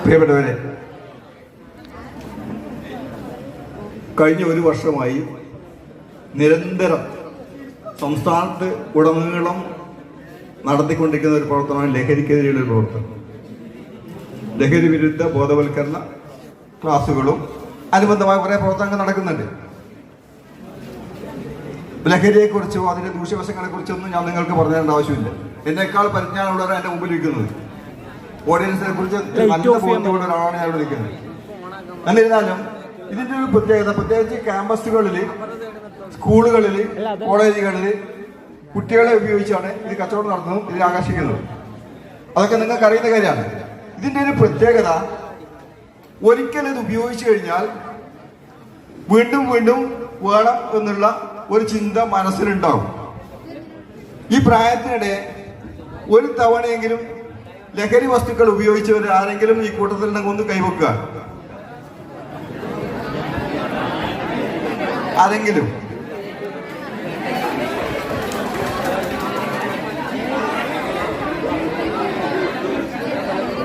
പ്രിയപ്പെട്ടവരെ, കഴിഞ്ഞ ഒരു വർഷമായി നിരന്തരം സംസ്ഥാനത്ത് ഉടനീളം നടത്തിക്കൊണ്ടിരിക്കുന്ന ഒരു പ്രവർത്തനമാണ് ലഹരിക്കെതിരെയുള്ള ഒരു പ്രവർത്തനം. ലഹരി വിരുദ്ധ ബോധവൽക്കരണ ക്ലാസുകളും അനുബന്ധമായ കുറേ പ്രവർത്തനങ്ങൾ നടക്കുന്നുണ്ട്. ലഹരിയെക്കുറിച്ചോ അതിൻ്റെ ദൂഷ്യവശങ്ങളെക്കുറിച്ചൊന്നും ഞാൻ നിങ്ങൾക്ക് പറഞ്ഞു തരേണ്ട ആവശ്യമില്ല. എന്നേക്കാൾ പരിജ്ഞാനമുള്ളവരാണ് എൻ്റെ മുമ്പിൽ ഇരിക്കുന്നത്. ഓഡിയൻസിനെ കുറിച്ച് നല്ല ബോധ്യമുള്ള ഒരാളാണ് ഞാൻ ഇവിടെ നിൽക്കുന്നത്. എന്നിരുന്നാലും ഇതിൻ്റെ ഒരു പ്രത്യേകത, പ്രത്യേകിച്ച് ക്യാമ്പസുകളിൽ, സ്കൂളുകളിൽ, കോളേജുകളിൽ കുട്ടികളെ ഉപയോഗിച്ചാണ് ഇത് കച്ചവടം നടത്തുന്നതും ഇതിൽ ആകർഷിക്കുന്നതും. അതൊക്കെ നിങ്ങൾക്ക് അറിയുന്ന കാര്യമാണ്. ഇതിൻ്റെ ഒരു പ്രത്യേകത, ഒരിക്കൽ ഇത് ഉപയോഗിച്ചു കഴിഞ്ഞാൽ വീണ്ടും വീണ്ടും വേണം എന്നുള്ള ഒരു ചിന്ത മനസ്സിലുണ്ടാവും. ഈ പ്രായത്തിനിടെ ഒരു തവണയെങ്കിലും ലഹരി വസ്തുക്കൾ ഉപയോഗിച്ചവർ ആരെങ്കിലും ഈ കൂട്ടത്തിൽ നിങ്ങൾ ഒന്ന് കൈവെക്കുക. ആരെങ്കിലും?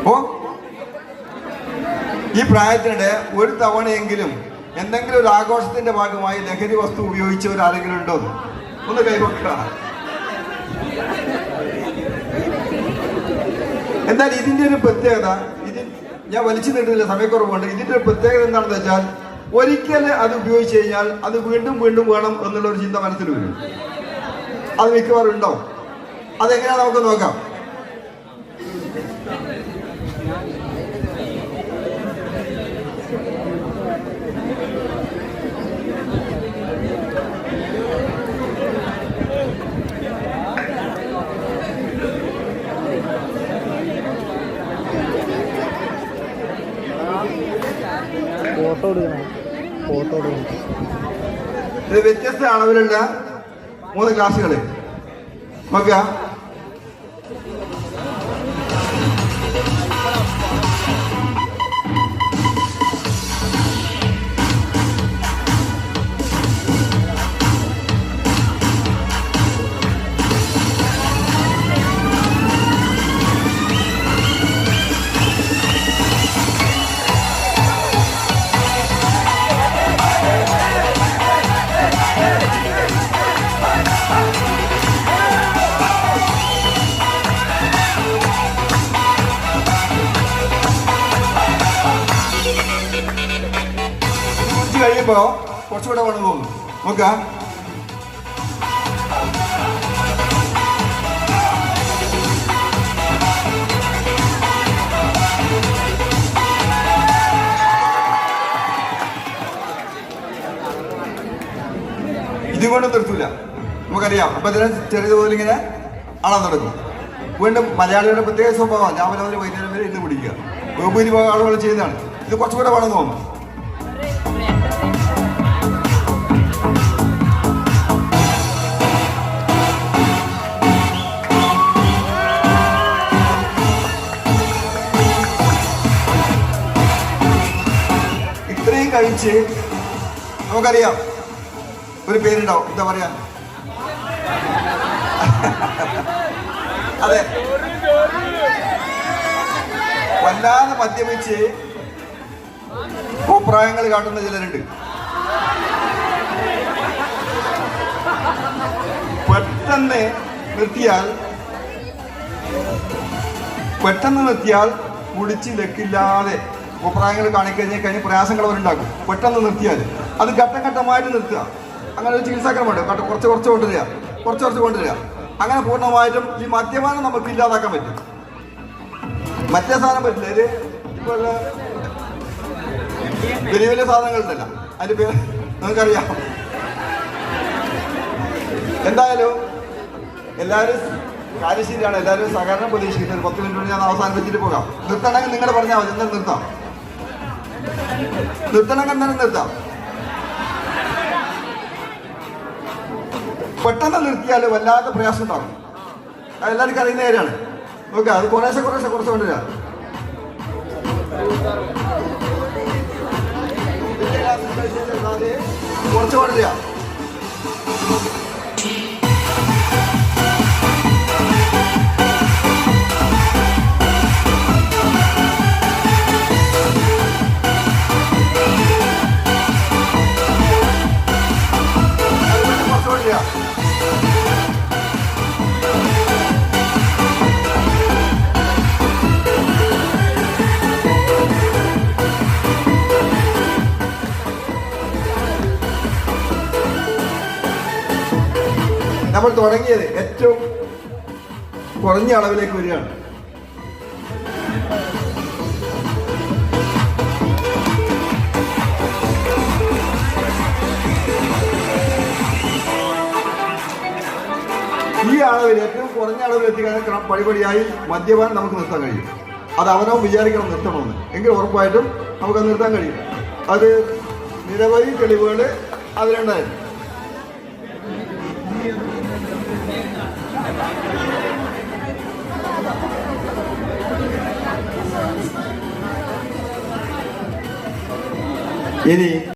ഓ, ഈ പ്രായത്തിനിടെ ഒരു തവണയെങ്കിലും എന്തെങ്കിലും ഒരു ആഘോഷത്തിന്റെ ഭാഗമായി ലഹരി വസ്തു ഉപയോഗിച്ചവർ ആരെങ്കിലും ഉണ്ടോ? ഒന്ന് കൈവെക്കുക. എന്നാൽ ഇതിന്റെ ഒരു പ്രത്യേകത, ഞാൻ വലിച്ചു നീട്ടുന്നില്ല, സമയക്കുറവുണ്ട്. ഇതിന്റെ ഒരു പ്രത്യേകത എന്താണെന്ന് വെച്ചാൽ, ഒരിക്കൽ അത് ഉപയോഗിച്ച് കഴിഞ്ഞാൽ അത് വീണ്ടും വീണ്ടും വേണം എന്നുള്ള ഒരു ചിന്ത മനസ്സിൽ വരും. അത് മിക്കവാറും ഉണ്ടാവും. അതെങ്ങനെയാ നമുക്ക് നോക്കാം. ഇത് വ്യത്യസ്ത അളവിലുള്ള 3 ഗ്ലാസുകൾ നോക്കുക. കഴിയുമ്പോ കുറച്ചുകൂടെ വേണം തോന്നും. നോക്ക, ഇതുകൊണ്ട് നിർത്തൂല, നമുക്കറിയാം. അപ്പൊ ഇതിനെ ചെറിയതുപോലെ ഇങ്ങനെ ആളാൻ തുടങ്ങും. വീണ്ടും മലയാളികളുടെ പ്രത്യേക സ്വഭാവം രാവിലെ മുതൽ വൈകുന്നേരം വരെ ഇന്ന് പിടിക്കുക. ബഹുഭൂരിഭാഗം ആളുകൾ ചെയ്യുന്നതാണ്. ഇത് കുറച്ചുകൂടെ വേണം തോന്നും. ഇത്രയും കഴിച്ച് നമുക്കറിയാം ഒരു പേരുണ്ടാവും, എന്താ പറയാ, അതെ, വല്ലാതെ മദ്യപിച്ച് കോപ്രായങ്ങൾ കാട്ടുന്ന ചിലരുണ്ട്. പെട്ടെന്ന് നിർത്തിയാൽ കുടിച്ച് ലക്കില്ലാതെ കോപ്രായങ്ങൾ കാണിക്കഴിഞ്ഞ് പ്രയാസങ്ങൾ അവരുണ്ടാക്കും. പെട്ടെന്ന് നിർത്തിയാൽ അത് ഘട്ടം ഘട്ടമായിട്ട് നിർത്തുക. അങ്ങനെ ഒരു ചികിത്സാക്രമമുണ്ട്. കുറച്ച് കൊണ്ടുവരിക. അങ്ങനെ പൂർണ്ണമായിട്ടും ഈ മദ്യപാനം നമുക്ക് ഇല്ലാതാക്കാൻ പറ്റും. മറ്റേ സാധനം പറ്റില്ല. ഇത് ഇപ്പോൾ വലിയ വലിയ സാധനങ്ങളുണ്ടല്ല, അതിന്റെ പേര് നമുക്കറിയാം. എന്തായാലും എല്ലാവരും കാര്യശീലാണ്, എല്ലാവരും സഹകരണം പ്രതീക്ഷിക്കുന്നത്. 10 മിനിറ്റ് ഞാൻ അവസാനിപ്പിച്ചിട്ട് പോകാം. നിർത്തണമെങ്കിൽ നിങ്ങൾ പറഞ്ഞാൽ മതി. എന്തായാലും നിർത്താം. പെട്ടെന്ന് നിർത്തിയാൽ വല്ലാത്ത പ്രയാസം ഉണ്ടാകും. എല്ലാവർക്കും അറിയുന്ന കാര്യമാണ്. ഓക്കെ, അത് കുറച്ച് കൊണ്ടുവരിക. കുറച്ച് കൊണ്ടുവരിക. നമ്മൾ തുടങ്ങിയത് ഏറ്റവും കുറഞ്ഞ അളവിലേക്ക് വരികയാണ്. ഈ അളവിൽ ഏറ്റവും കുറഞ്ഞ അളവിൽ എത്തിക്കാൻ പടിപടിയായി മദ്യപാനം നമുക്ക് നിർത്താൻ കഴിയും. അത് അവനവൻ വിചാരിക്കണം നിർത്തണമെന്ന്, എങ്കിൽ ഉറപ്പായിട്ടും നമുക്കത് നിർത്താൻ കഴിയും. അത് നിരവധി തെളിവുകൾ അതിലുണ്ടായിരുന്നു. ഇനി